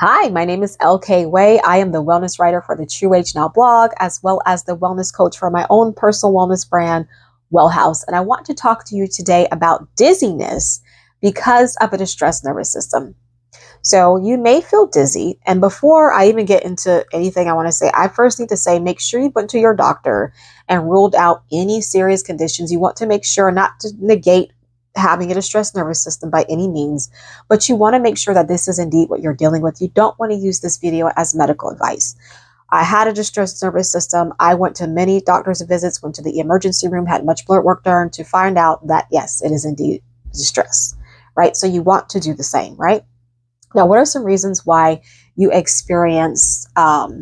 Hi, my name is LK Way. I am the wellness writer for the True Age Now blog, as well as the wellness coach for my own personal wellness brand, Well House. And I want to talk to you today about dizziness because of a distressed nervous system. So you may feel dizzy. And before I even get into anything I want to say, I first need to say, make sure you went to your doctor and ruled out any serious conditions. You want to make sure not to negate having a distressed nervous system by any means, but you want to make sure that this is indeed what you're dealing with. You don't want to use this video as medical advice. I had a distressed nervous system. I went to many doctor's visits, went to the emergency room, had much blood work done to find out that yes, it is indeed distress, right? So you want to do the same, right? Now, what are some reasons why you experience, what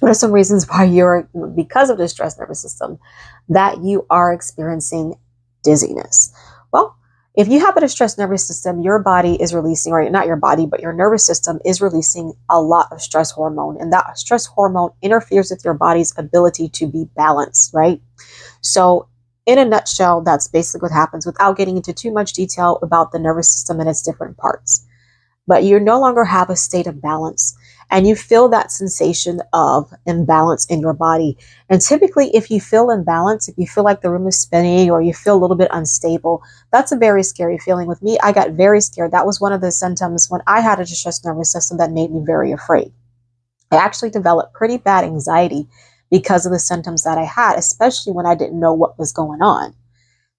are some reasons why you're, because of the distressed nervous system, that you are experiencing dizziness? Well, if you have a distressed nervous system, your body is releasing, or not your body, but your nervous system is releasing a lot of stress hormone. And that stress hormone interferes with your body's ability to be balanced, right? So in a nutshell, that's basically what happens without getting into too much detail about the nervous system and its different parts. But you no longer have a state of balance. And you feel that sensation of imbalance in your body. And typically, if you feel imbalance, if you feel like the room is spinning or you feel a little bit unstable, that's a very scary feeling. With me, I got very scared. That was one of the symptoms when I had a distressed nervous system that made me very afraid. I actually developed pretty bad anxiety because of the symptoms that I had, especially when I didn't know what was going on.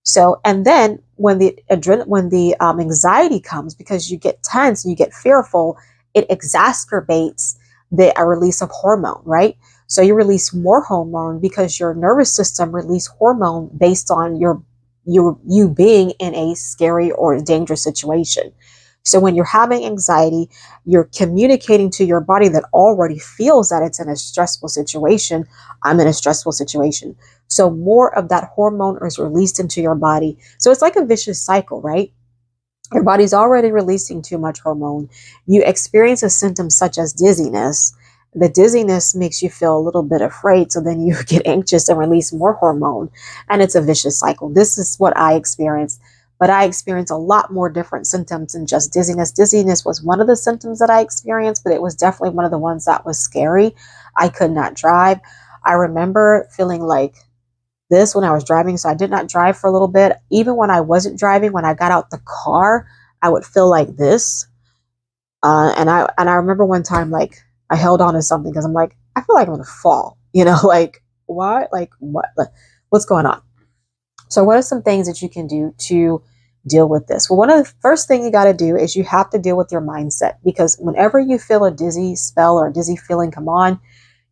So, and then when the anxiety comes, because you get tense and you get fearful, it exacerbates the release of hormone, right? So you release more hormone because your nervous system release hormone based on you being in a scary or dangerous situation. So when you're having anxiety, you're communicating to your body that already feels that it's in a stressful situation. I'm in a stressful situation. So more of that hormone is released into your body. So it's like a vicious cycle, right? Your body's already releasing too much hormone. You experience a symptom such as dizziness. The dizziness makes you feel a little bit afraid. So then you get anxious and release more hormone. And it's a vicious cycle. This is what I experienced. But I experienced a lot more different symptoms than just dizziness. Dizziness was one of the symptoms that I experienced, but it was definitely one of the ones that was scary. I could not drive. I remember feeling like this when I was driving. So I did not drive for a little bit. Even when I wasn't driving, when I got out the car, I would feel like this. And I remember one time, like I held on to something because I'm like, I feel like I'm going to fall, like why? Like what? What's going on? So what are some things that you can do to deal with this? Well, one of the first thing you got to do is you have to deal with your mindset, because whenever you feel a dizzy spell or a dizzy feeling come on,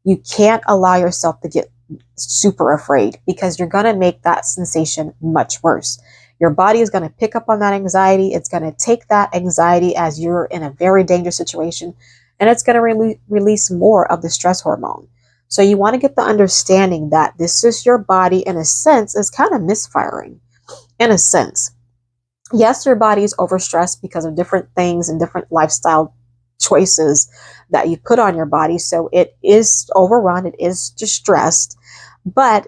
you can't allow yourself to get super afraid, because you're going to make that sensation much worse. Your body is going to pick up on that anxiety. It's going to take that anxiety as you're in a very dangerous situation, and it's going to release more of the stress hormone. So you want to get the understanding that this is your body, in a sense, is kind of misfiring. In a sense, yes, your body is overstressed because of different things and different lifestyle choices that you put on your body. So it is overrun, it is distressed. But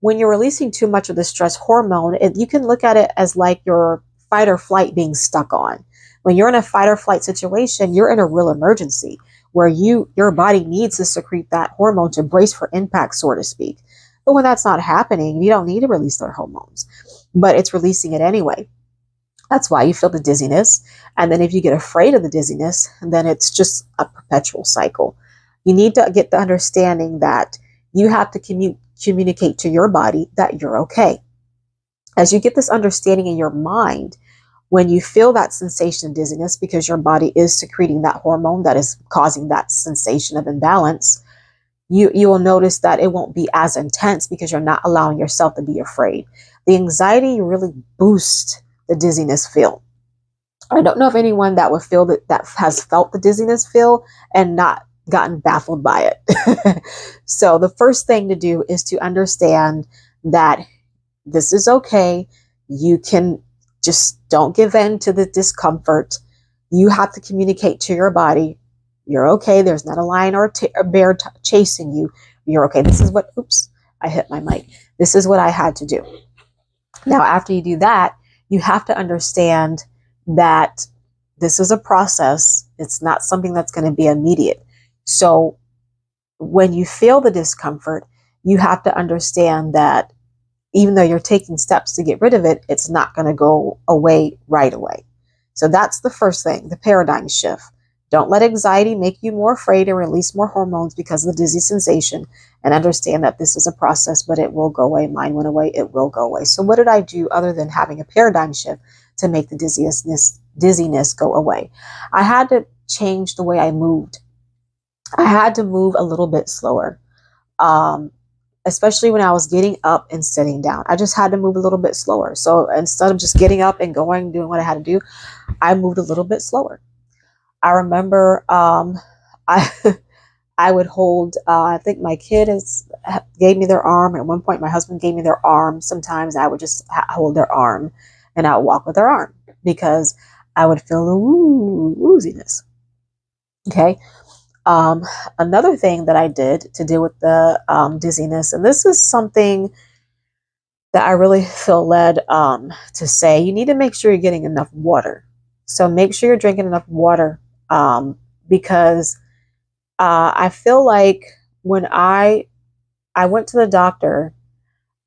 when you're releasing too much of the stress hormone, you can look at it as like your fight or flight being stuck on. When you're in a fight or flight situation, you're in a real emergency where your body needs to secrete that hormone to brace for impact, so to speak. But when that's not happening, you don't need to release their hormones, but it's releasing it anyway. That's why you feel the dizziness. And then if you get afraid of the dizziness, then it's just a perpetual cycle. You need to get the understanding that you have to communicate to your body that you're okay. As you get this understanding in your mind, when you feel that sensation of dizziness, because your body is secreting that hormone that is causing that sensation of imbalance, you will notice that it won't be as intense because you're not allowing yourself to be afraid. The anxiety really boosts the dizziness feel. I don't know of anyone that would feel that has felt the dizziness feel and not gotten baffled by it. So the first thing to do is to understand that this is okay. You can just don't give in to the discomfort. You have to communicate to your body, you're okay. There's not a lion or a bear chasing you. You're okay. This is what, I hit my mic. This is what I had to do. Now, after you do that, you have to understand that this is a process. It's not something that's going to be immediate. So when you feel the discomfort, you have to understand that even though you're taking steps to get rid of it, it's not going to go away right away. So that's the first thing, the paradigm shift. Don't let anxiety make you more afraid and release more hormones because of the dizzy sensation, and understand that this is a process, but it will go away. Mine went away. It will go away. So what did I do other than having a paradigm shift to make the dizziness go away? I had to change the way I moved. I had to move a little bit slower, especially when I was getting up and sitting down. I just had to move a little bit slower. So instead of just getting up and going, doing what I had to do, I moved a little bit slower. I remember I I would hold, I think my kid gave me their arm. At one point, my husband gave me their arm. Sometimes I would just hold their arm and I would walk with their arm because I would feel the wooziness. Okay. Another thing that I did to deal with the dizziness, and this is something that I really feel led to say, you need to make sure you're getting enough water. So make sure you're drinking enough water because I feel like when I went to the doctor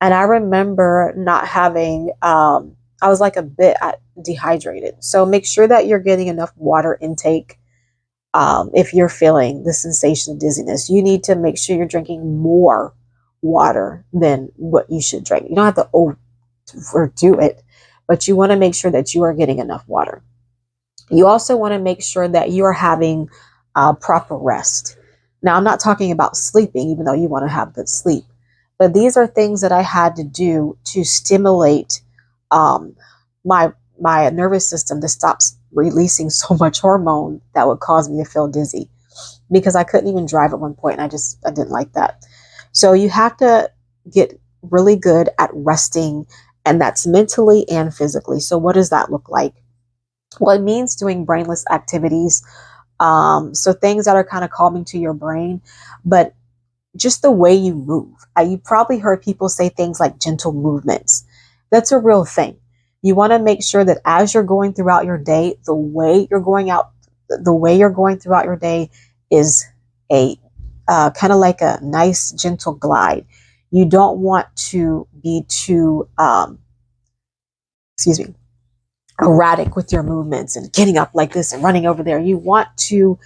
and I remember not having, I was like a bit dehydrated. So make sure that you're getting enough water intake. If you're feeling the sensation of dizziness, you need to make sure you're drinking more water than what you should drink. You don't have to overdo it, but you want to make sure that you are getting enough water. You also want to make sure that you are having proper rest. Now, I'm not talking about sleeping, even though you want to have good sleep, but these are things that I had to do to stimulate my nervous system to stop releasing so much hormone that would cause me to feel dizzy, because I couldn't even drive at one point and I didn't like that. So you have to get really good at resting, and that's mentally and physically. So what does that look like? Well, it means doing brainless activities. So things that are kind of calming to your brain, but just the way you move. You probably heard people say things like gentle movements. That's a real thing. You want to make sure that as you're going throughout your day, the way you're going throughout your day is a kind of like a nice, gentle glide. You don't want to be too, erratic with your movements and getting up like this and running over there. You want to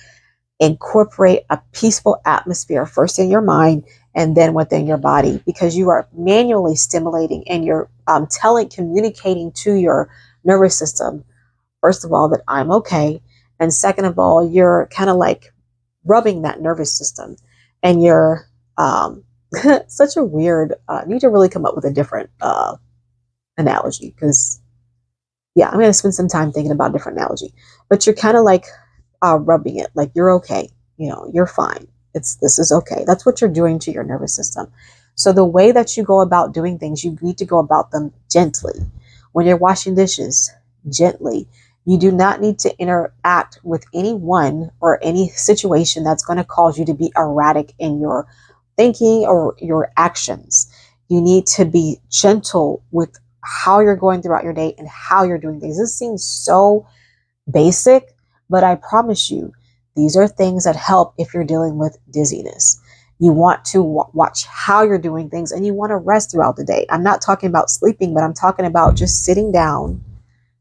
incorporate a peaceful atmosphere first in your mind and then within your body, because you are manually stimulating and you're communicating to your nervous system, first of all, that I'm okay. And second of all, you're kind of like rubbing that nervous system, and you're such a weird, need to really come up with a different analogy, because I'm going to spend some time thinking about a different analogy, but you're kind of like rubbing it, like you're okay, you're fine. This is okay. That's what you're doing to your nervous system. So the way that you go about doing things, you need to go about them gently. When you're washing dishes, gently. You do not need to interact with anyone or any situation that's going to cause you to be erratic in your thinking or your actions. You need to be gentle with how you're going throughout your day and how you're doing things. This seems so basic, but I promise you, these are things that help if you're dealing with dizziness. You want to watch how you're doing things, and you want to rest throughout the day. I'm not talking about sleeping, but I'm talking about just sitting down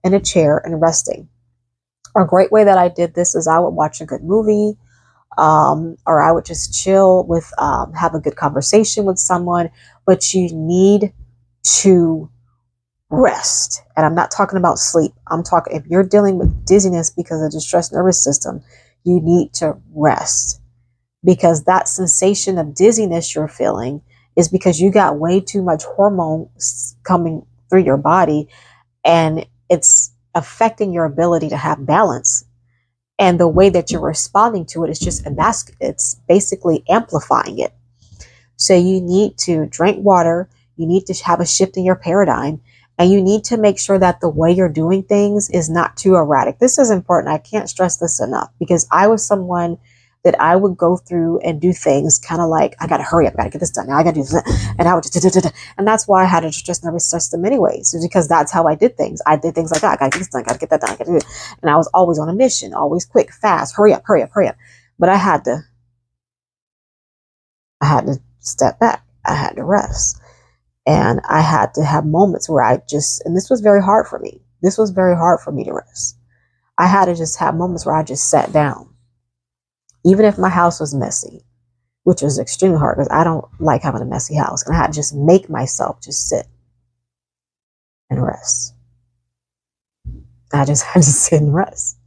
in a chair and resting. A great way that I did this is I would watch a good movie, or I would just chill with, have a good conversation with someone, but you need to rest. And I'm not talking about sleep. I'm talking, if you're dealing with dizziness because of the distressed nervous system, you need to rest, because that sensation of dizziness you're feeling is because you got way too much hormones coming through your body, and it's affecting your ability to have balance. And the way that you're responding to it is just it's basically amplifying it. So you need to drink water. You need to have a shift in your paradigm, and you need to make sure that the way you're doing things is not too erratic. This is important. I can't stress this enough, because I was someone that I would go through and do things kind of like, I got to hurry up, I got to get this done now, I got to do this. And I would just, and that's why I had a distress nervous system anyways, because that's how I did things. I did things like that. I got to get this done, I got to get that done, I got to do it. And I was always on a mission, always quick, fast, hurry up, hurry up, hurry up. But I had to step back. I had to rest. And I had to have moments where and this was very hard for me. This was very hard for me to rest. I had to just have moments where I just sat down. Even if my house was messy, which was extremely hard because I don't like having a messy house. And I had to just make myself just sit and rest. I just had to sit and rest.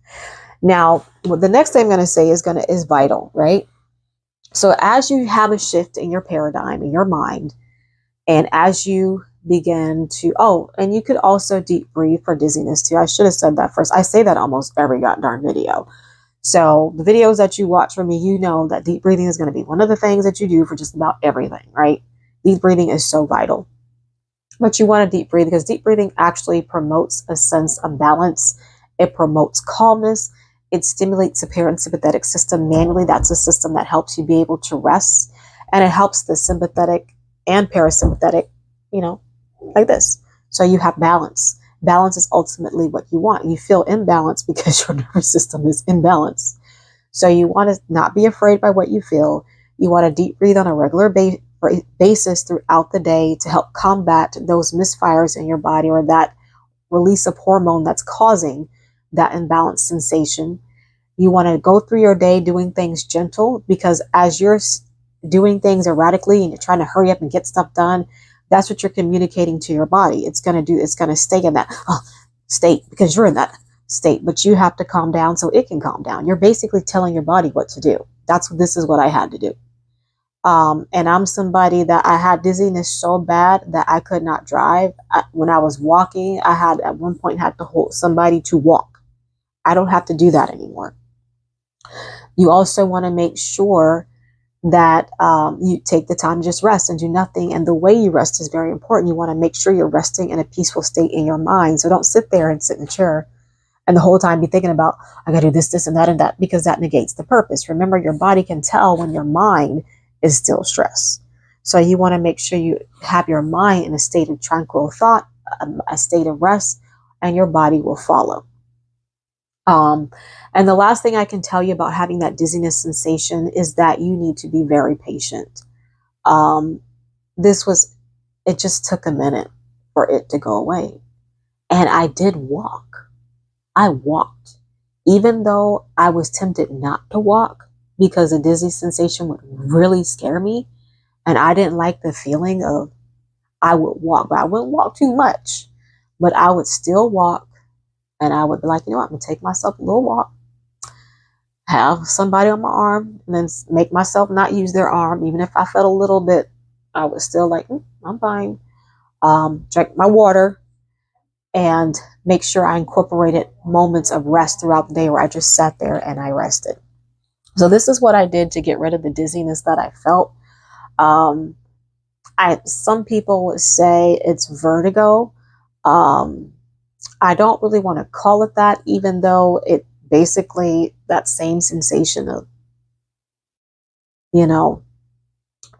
Now, what the next thing I'm going to say is vital, right? So as you have a shift in your paradigm, in your mind, and as you begin to, and you could also deep breathe for dizziness too. I should have said that first. I say that almost every goddamn video. So the videos that you watch from me, you know that deep breathing is going to be one of the things that you do for just about everything, right? Deep breathing is so vital. But you want to deep breathe because deep breathing actually promotes a sense of balance. It promotes calmness. It stimulates the parasympathetic system manually. That's a system that helps you be able to rest. And it helps the sympathetic and parasympathetic, like this. So you have balance. Balance is ultimately what you want. You feel imbalanced because your nervous system is imbalanced. So you want to not be afraid by what you feel. You want to deep breathe on a regular basis throughout the day to help combat those misfires in your body or that release of hormone that's causing that imbalanced sensation. You want to go through your day doing things gentle because as you're doing things erratically and you're trying to hurry up and get stuff done, that's what you're communicating to your body. It's going to stay in that state because you're in that state, but you have to calm down so it can calm down. You're basically telling your body what to do. This is what I had to do. And I'm somebody that I had dizziness so bad that I could not drive. When I was walking, I had at one point had to hold somebody to walk. I don't have to do that anymore. You also want to make sure that you take the time to just rest and do nothing. And the way you rest is very important. You want to make sure you're resting in a peaceful state in your mind. So don't sit there and sit in a chair and the whole time be thinking about, I got to do this, this, and that, because that negates the purpose. Remember, your body can tell when your mind is still stressed. So you want to make sure you have your mind in a state of tranquil thought, a state of rest, and your body will follow. And the last thing I can tell you about having that dizziness sensation is that you need to be very patient. It just took a minute for it to go away. And I did walk. I walked. Even though I was tempted not to walk because the dizzy sensation would really scare me. And I didn't like the feeling of, I would walk, but I wouldn't walk too much, but I would still walk. And I would be like, I'm going to take myself a little walk, have somebody on my arm, and then make myself not use their arm. Even if I felt a little bit, I was still like, I'm fine. Drink my water and make sure I incorporated moments of rest throughout the day where I just sat there and I rested. So this is what I did to get rid of the dizziness that I felt. Some people would say it's vertigo. I don't really want to call it that, even though it basically that same sensation of,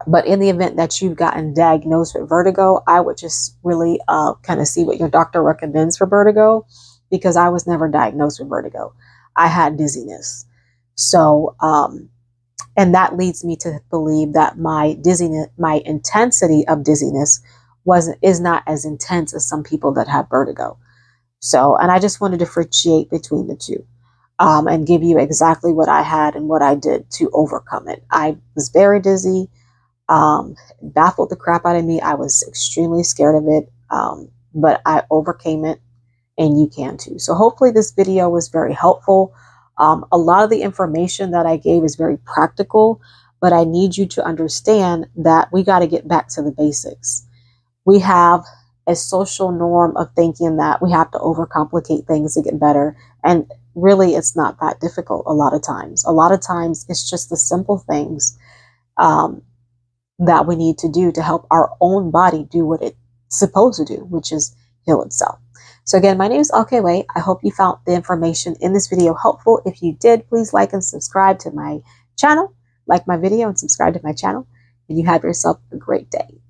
but in the event that you've gotten diagnosed with vertigo, I would just really kind of see what your doctor recommends for vertigo, because I was never diagnosed with vertigo. I had dizziness. So, and that leads me to believe that my intensity of dizziness is not as intense as some people that have vertigo. So, and I just want to differentiate between the two, and give you exactly what I had and what I did to overcome it. I was very dizzy, baffled the crap out of me. I was extremely scared of it, but I overcame it, and you can too. So hopefully this video was very helpful. A lot of the information that I gave is very practical, but I need you to understand that we got to get back to the basics. We have a social norm of thinking that we have to overcomplicate things to get better. And really, it's not that difficult a lot of times. A lot of times, it's just the simple things that we need to do to help our own body do what it's supposed to do, which is heal itself. So again, my name is Alkewe. I hope you found the information in this video helpful. If you did, please like and subscribe to my channel, like my video, and subscribe to my channel. And you have yourself a great day.